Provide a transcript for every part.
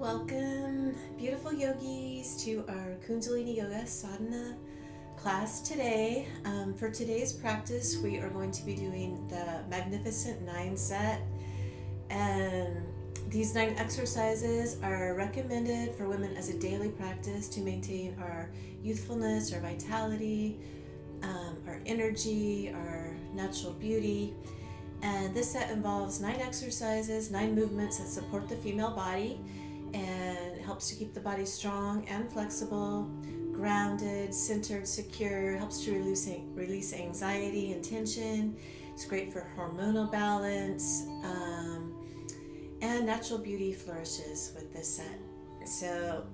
Welcome, beautiful yogis, to our Kundalini Yoga Sadhana class today. For today's practice, we are going to be doing the Magnificent 9 set. And these 9 exercises are recommended for women as a daily practice to maintain our youthfulness, our vitality, our energy, our natural beauty. And this set involves 9 exercises, 9 movements that support the female body, and it helps to keep the body strong and flexible, grounded, centered, secure, helps to release anxiety and tension. It's great for hormonal balance, and natural beauty flourishes with this set. So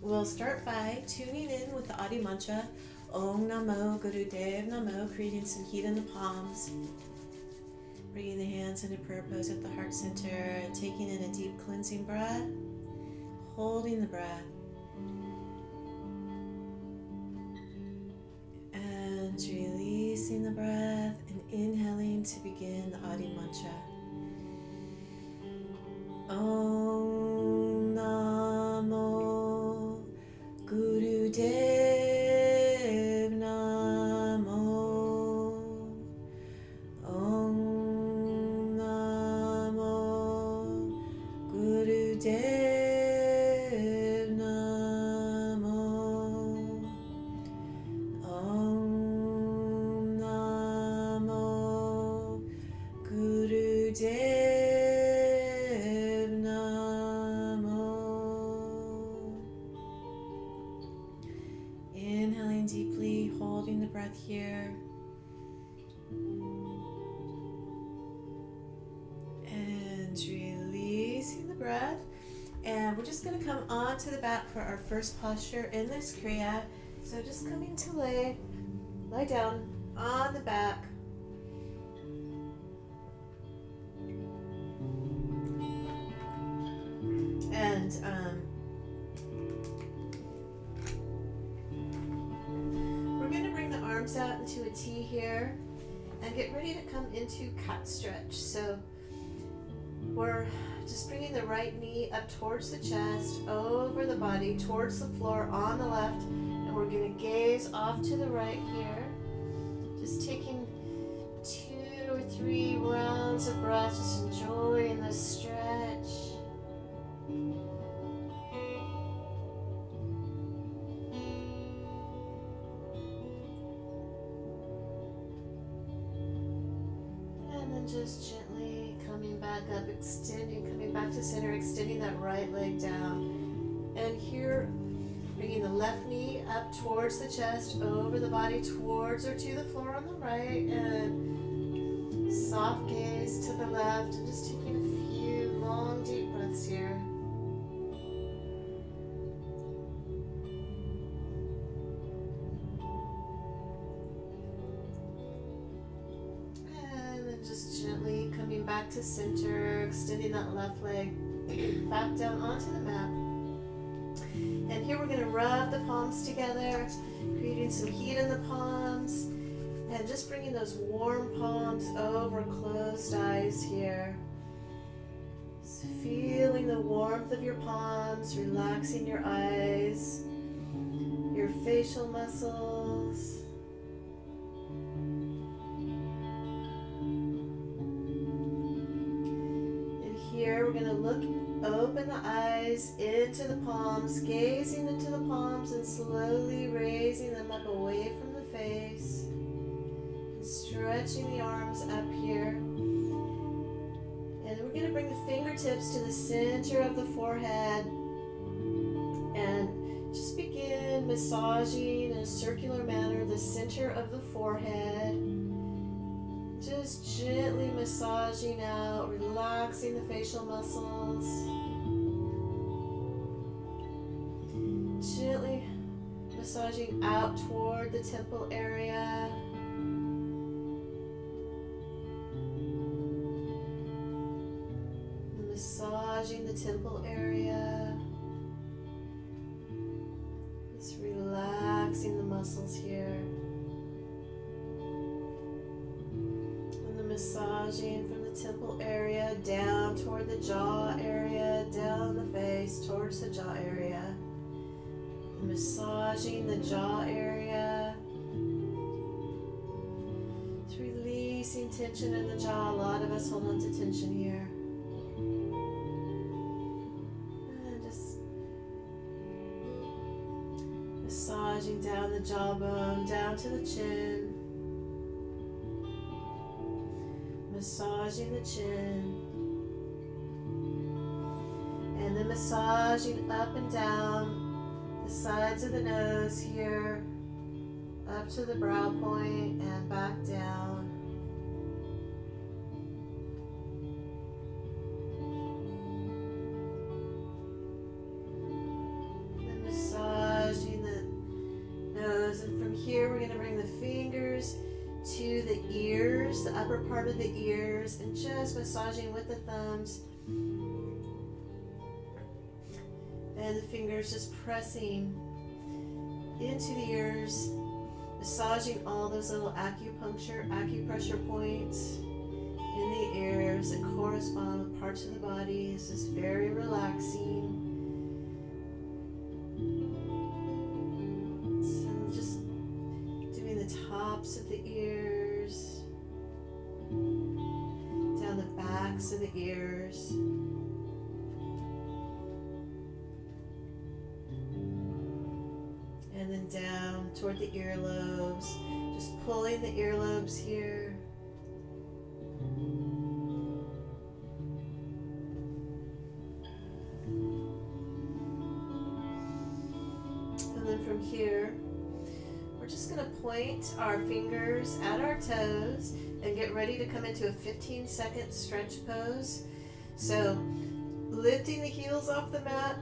we'll start by tuning in with the Adi mantra, Om Namo Guru Dev Namo, creating some heat in the palms. Bringing the hands into prayer pose at the heart center and taking in a deep cleansing breath. Holding the breath. And releasing the breath and inhaling to begin the Adi mantra. Om Namo Guru Dev Namo. Om Namo Guru Dev. Inhaling deeply, holding the breath here. And releasing the breath. And we're just going to come onto the back for our first posture in this Kriya. So just coming to lie down on the back. And we're going to bring the arms out into a T here and get ready to come into cat stretch. So we're just bringing the right knee up towards the chest, over the body, towards the floor on the left, and we're going to gaze off to the right here. Just taking 2 or 3 rounds of breath, just enjoying the stretch. Just gently coming back up, extending, coming back to center, extending that right leg down. And here, bringing the left knee up towards the chest, over the body, towards or to the floor on the right, and soft gaze to the left, and just taking a few long, deep breaths here. Just gently coming back to center, extending that left leg back down onto the mat. And here we're going to rub the palms together, creating some heat in the palms, and just bringing those warm palms over closed eyes here. Just feeling the warmth of your palms, relaxing your eyes, your facial muscles. Here we're going to open the eyes into the palms, gazing into the palms and slowly raising them up away from the face. Stretching the arms up here. And then we're going to bring the fingertips to the center of the forehead and just begin massaging in a circular manner the center of the forehead. Just gently massaging out, relaxing the facial muscles. Gently massaging out toward the temple area. Massaging the temple area. Just relaxing the muscles here. Massaging from the temple area down toward the jaw area, down the face, towards jaw area. Massaging the jaw area. Just releasing tension in the jaw. A lot of us hold on to tension here. And just massaging down the jawbone, down to the chin. Massaging the chin. And then massaging up and down the sides of the nose here, up to the brow point and back down. And massaging the nose, and from here we're going to bring the fingers to the ears, the upper part of the ears, and just massaging with the thumbs. And the fingers just pressing into the ears, massaging all those little acupressure points in the ears that correspond with parts of the body. This is very relaxing. So just doing the tops of the ears, down the backs of the ears. And then down toward the earlobes, just pulling the earlobes here. And then from here, we're just going to point our fingers at our toes and get ready to come into a 15-second stretch pose. So lifting the heels off the mat,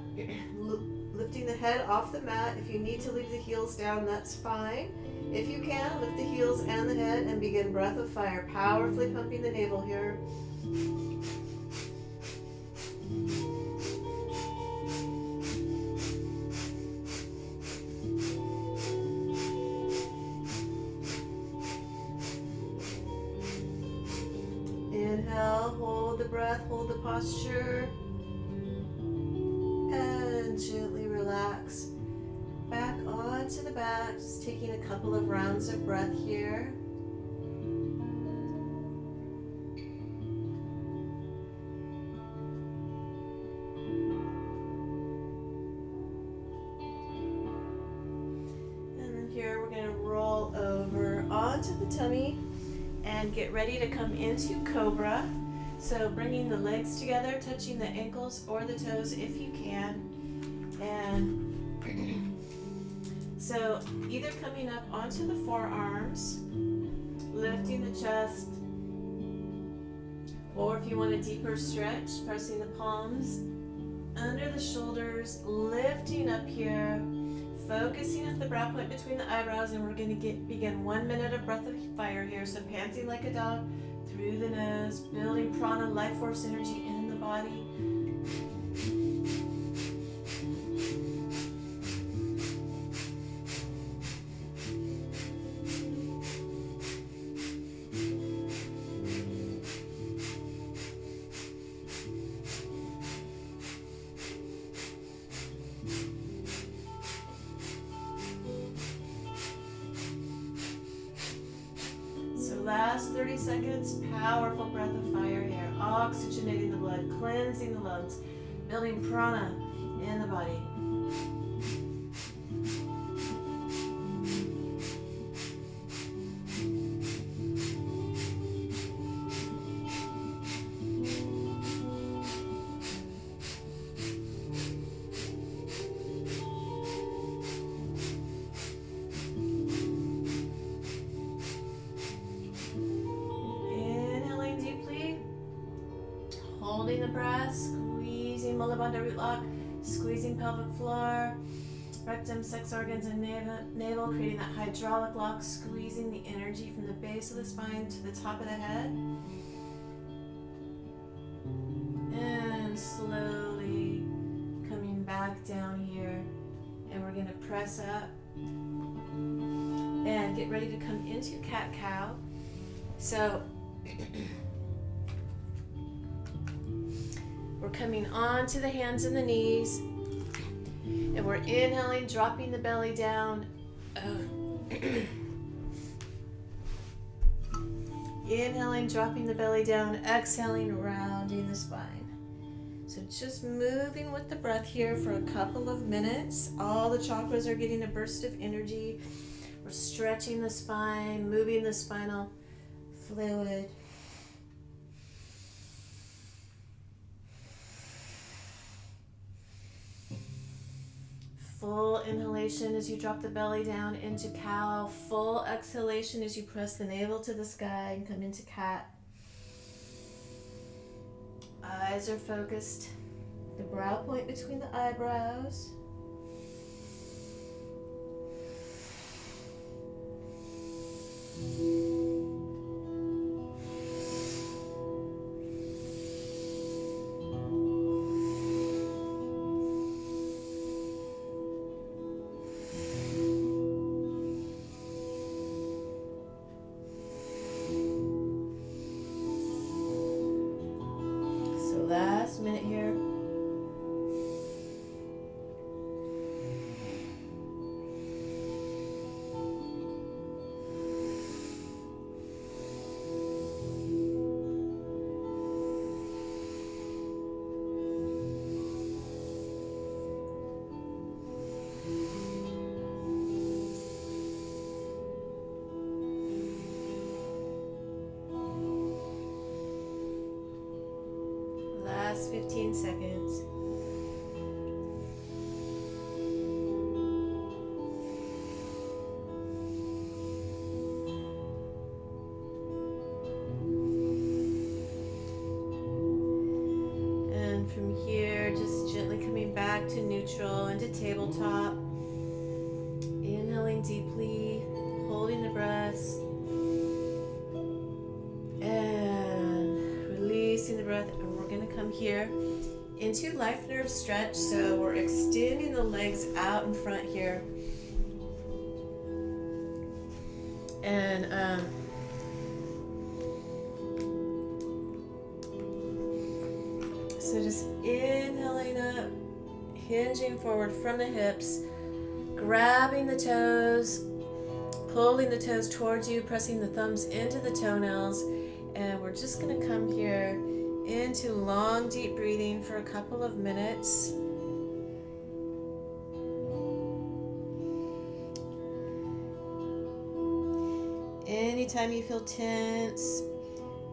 lifting the head off the mat. If you need to leave the heels down, that's fine. If you can, lift the heels and the head and begin breath of fire, powerfully pumping the navel here. Inhale, hold the breath, hold the posture. Gently relax back onto the back, just taking a couple of rounds of breath here. And then here we're going to roll over onto the tummy and get ready to come into Cobra. So bringing the legs together, touching the ankles or the toes if you can. And so either coming up onto the forearms, lifting the chest, or if you want a deeper stretch, pressing the palms under the shoulders, lifting up here, focusing at the brow point between the eyebrows, and we're going to begin 1 minute of breath of fire here. So panting like a dog through the nose, building prana, life force energy in the body. Last 30 seconds, powerful breath of fire here, oxygenating the blood, cleansing the lungs, building prana in the body. Holding the breath, squeezing Mulabandha root lock, squeezing pelvic floor, rectum, sex organs, and navel, creating that hydraulic lock, squeezing the energy from the base of the spine to the top of the head. And slowly coming back down here. And we're going to press up and get ready to come into cat-cow. So we're coming onto the hands and the knees, And we're inhaling, dropping the belly down. Inhaling, dropping the belly down. Exhaling, rounding the spine. So just moving with the breath here for a couple of minutes. All the chakras are getting a burst of energy. We're stretching the spine, moving the spinal fluid. Full inhalation as you drop the belly down into cow. Full exhalation as you press the navel to the sky and come into cat. Eyes are focused. The brow point between the eyebrows. Last minute here. Last 15 seconds. And from here, just gently coming back to neutral into tabletop. Inhaling deeply, holding the breath. And releasing the breath. Going to come here into life nerve stretch, so we're extending the legs out in front here, and so just inhaling up, hinging forward from the hips, grabbing the toes, pulling the toes towards you, pressing the thumbs into the toenails, and we're just going to come here into long, deep breathing for a couple of minutes. Anytime you feel tense,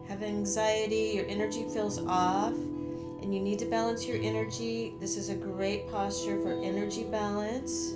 have anxiety, your energy feels off, and you need to balance your energy, this is a great posture for energy balance.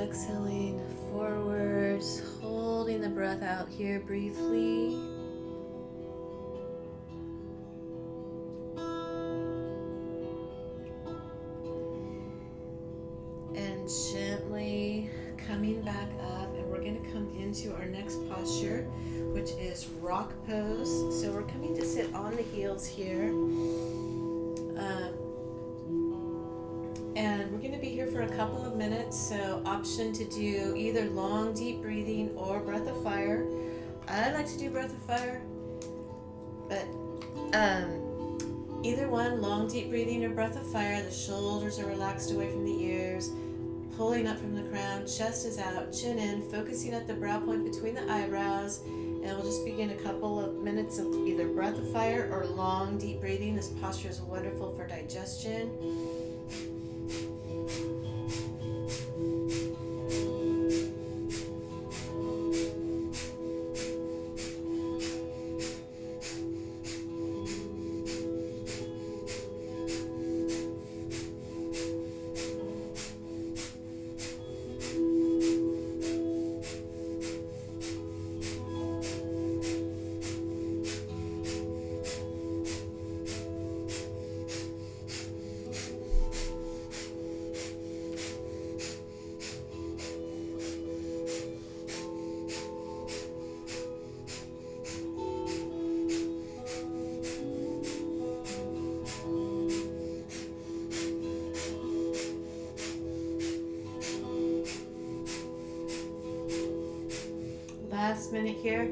Exhaling forwards, holding the breath out here briefly. And gently coming back up, and we're going to come into our next posture, which is rock pose. So we're coming to sit on the heels here. And we're going to be here for a couple of minutes, so option to do either long, deep breathing or breath of fire. I like to do breath of fire, but either one, long, deep breathing or breath of fire. The shoulders are relaxed away from the ears, pulling up from the crown, chest is out, chin in, focusing at the brow point between the eyebrows. And we'll just begin a couple of minutes of either breath of fire or long, deep breathing. This posture is wonderful for digestion. Last minute here.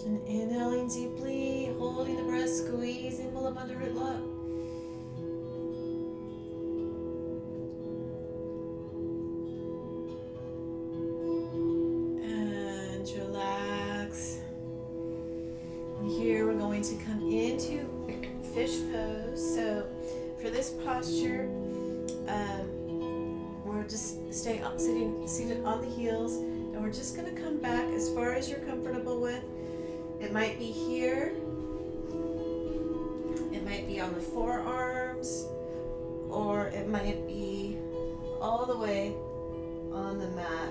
And inhaling deeply, holding the breath, squeezing full up under root lock. And relax. And here we're going to come into fish pose. So for this posture, we're just seated on the heels, and we're just going to come back as far as you're comfortable with. It might be here, it might be on the forearms, or it might be all the way on the mat.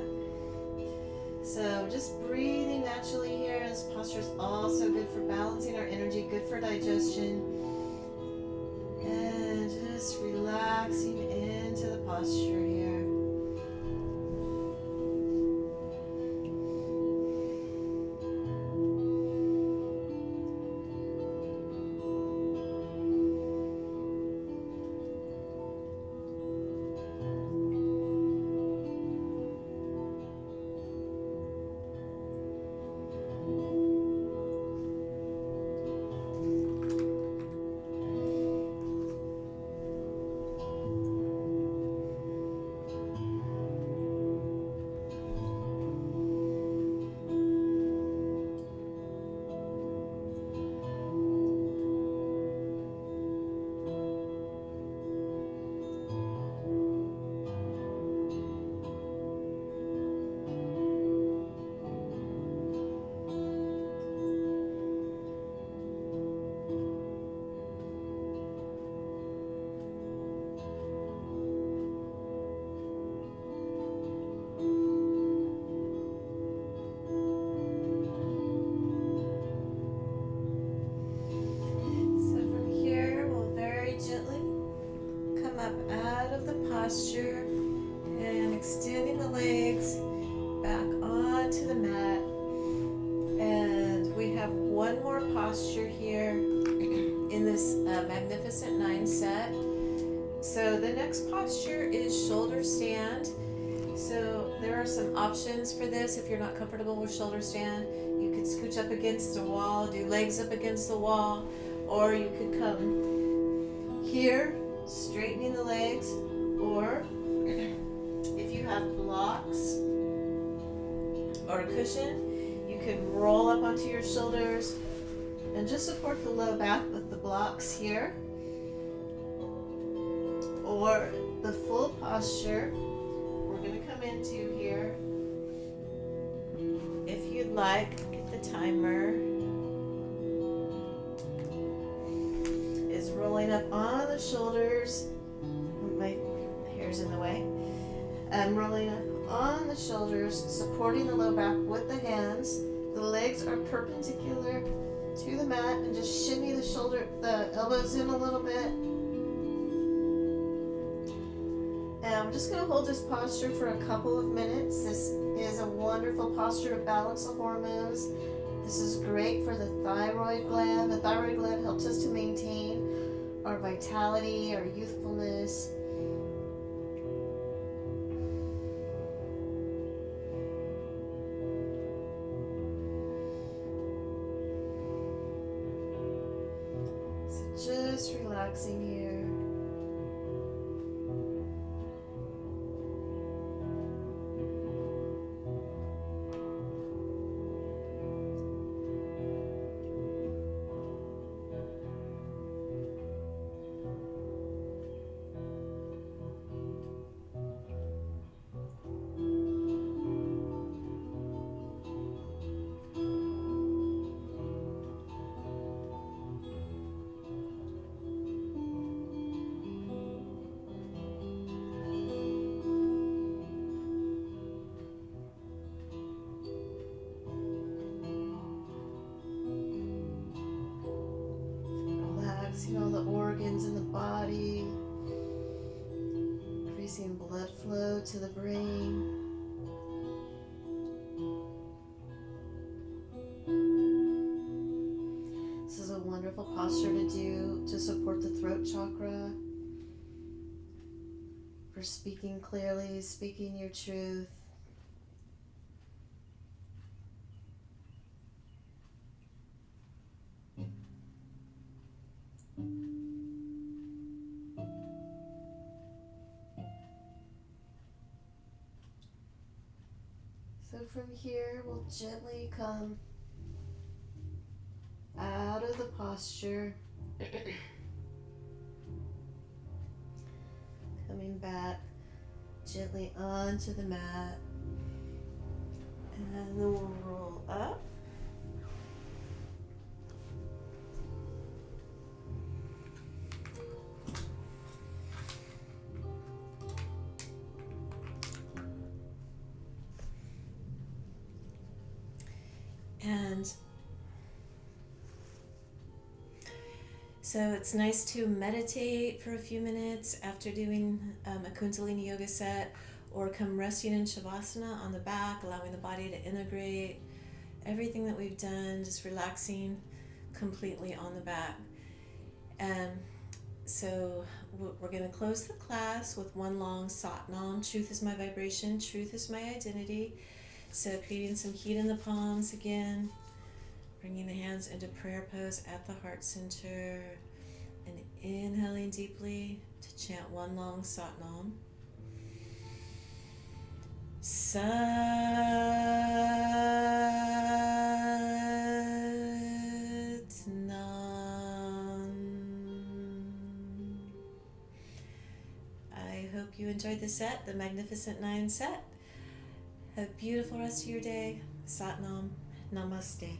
So just breathing naturally here. This posture is also good for balancing our energy, good for digestion, and just relaxing into the posture here. Posture and extending the legs back onto the mat. And we have one more posture here in this Magnificent 9 set. So the next posture is shoulder stand. So there are some options for this. If you're not comfortable with shoulder stand, you could scooch up against the wall, do legs up against the wall, or you could come here, straightening the legs. Or if you have blocks or a cushion, you can roll up onto your shoulders and just support the low back with the blocks here. Or the full posture we're going to come into here. If you'd like, get the timer. Is rolling up on the shoulders. My hair's in the way. Rolling on the shoulders, supporting the low back with the hands. The legs are perpendicular to the mat, and just shimmy the elbows in a little bit. And we're just going to hold this posture for a couple of minutes. This is a wonderful posture to balance the hormones. This is great for the thyroid gland. The thyroid gland helps us to maintain our vitality, our youthfulness. So just relaxing here. Relaxing all the organs in the body, increasing blood flow to the brain. This is a wonderful posture to do to support the throat chakra, for speaking clearly, speaking your truth. So from here, we'll gently come out of the posture, coming back gently onto the mat, and then we'll roll up. And so it's nice to meditate for a few minutes after doing a Kundalini yoga set, or come resting in Shavasana on the back, allowing the body to integrate everything that we've done, just relaxing completely on the back. And so we're going to close the class with one long Satnam. Truth is my vibration, truth is my identity. So creating some heat in the palms again, bringing the hands into prayer pose at the heart center, and inhaling deeply to chant one long Satnam. Satnam. I hope you enjoyed the set, the Magnificent 9 set. Have a beautiful rest of your day. Satnam. Namaste.